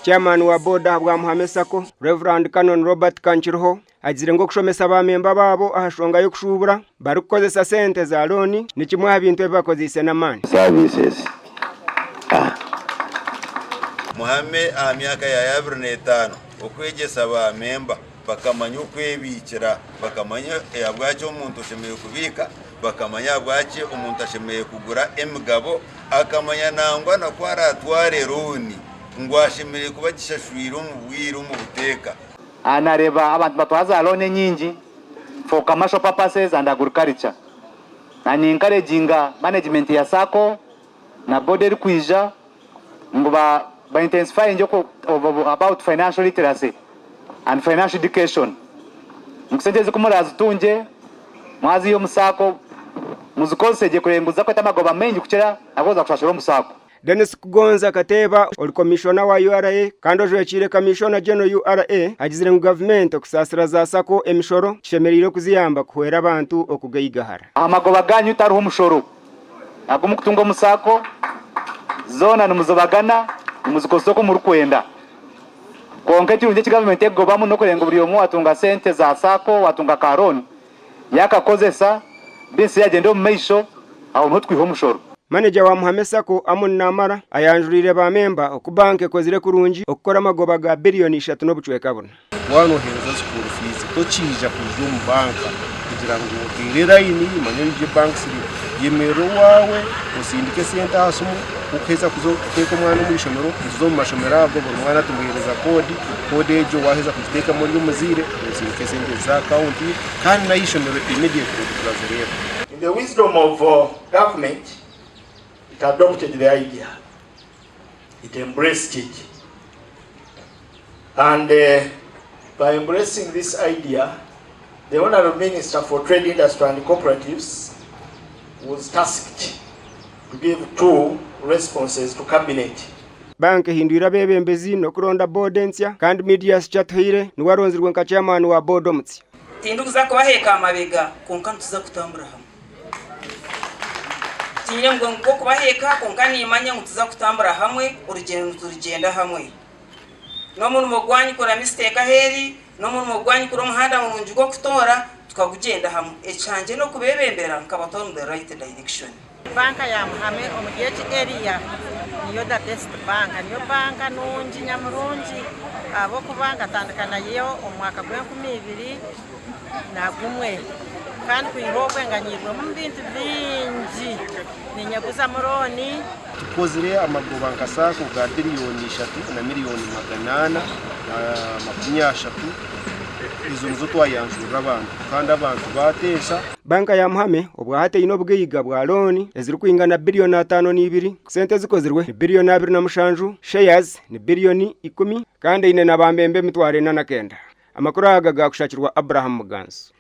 Chairman wa boda bwa Muhame Sacco Reverend Canon Robert Kanchiroho agire ngo kushomesa abamemba babo ahashonga yo kushubura bari kukozesa sente za loni ni kimwe habintu ebakozise na mani services. Muhame myaka ya 25 okwegesa abamemba bakamanya ukwebikira bakamanya yabwaje umuntu ashemeye kubika bakamanya bwaje umuntu ashemeye kugura emigabo akamanya nangwa na kwaratware roni ngwashemeye kubagishashwira mu bwiru mu buteka anareba abantu batwaza lone nyingi for commercial purposes and agriculture and encouraging management ya Sacco na board kwija ngo ba intensify njoko about financial literacy and financial education mukisenteze kumuraza tunje mwazi yo musako muzikoseje kurenguza ko tamagoba mengi kuchera agoza kushashira musako. Dennis Kugonza Kateba ol commissioner wa URA kandi ojwekire commissioner general URA agizire mu government okusasira za Sacco emishoro shemerire kuziyamba kuhera abantu okugayigahara amagoba ganyu taruho umushoro agumu kutunga musako zona numuzobagana muzikosoko mu rukwenda konke kirunje government egobamu no kurenga buri yomu atunga sente za Sacco watunga karoni yakakozesa bisi yagende mu meisho aho ntutwiho umushoro. Manager wa Muhame Sacco Amon Namara ayanjurire ba memba okubanke kozire kurungi okukora amagoba ga billion 3 no bucweka bona wano heza school fees ko cija kuzo mu banka kugira ngo irera ini manyenje banks yemero wawe usindike sente asumu ukeza kuzo kuteka mwana mu ishomero kuzo mu mashomero abo buri mwana tumuhereza kode ejo waheza kuteka muri umuzire usindike sente za account kandi na ishomero immediately kuzazerera. In the wisdom of government, it adopted the idea, it embraced it, and by embracing this idea, the Honorable Minister for Trade, Industry and Cooperatives was tasked to give 2 responses to Cabinet. Banke hindura bebembezi no kuronda bodensya kandi media chatire ni waronzirwe nka chairman wa board omutsi tindukuza kubaheka amabega konka ntuza kutambura hamwe tinye ngo kubaheka konka nimanya ntuza kutambura hamwe urugenda hamwe no muntu mugwanyi kora mistake aheri no muntu mugwanyi kora umuhanda mu njugo kutora tukagugenda hamwe ecanje no kubebembera nkabaton the right direction. Banka ya Muhame omugeti area niyo da best banka niyo banka nungi nyamurungi abo kubanga tandikana yo omwaka gwa 2022 na gumwe kandi kuyirobwe nganyirwe mu bintu bingi ninyaguza muroni tukozire amagoba nka Sacco ga billion 3 na miliyoni 830 izo nzo twayanjura abantu kandi abantu batesha. Banka ya Muhame obwahate ino bwiyiga bwa loni eziri kwingana billion 5.2 sente zikozirwe billion 2.7 shares ni billion 10 kandi ine nabambembe mitware 49. Amakuru agaga kushakirwa Abraham Muganzo.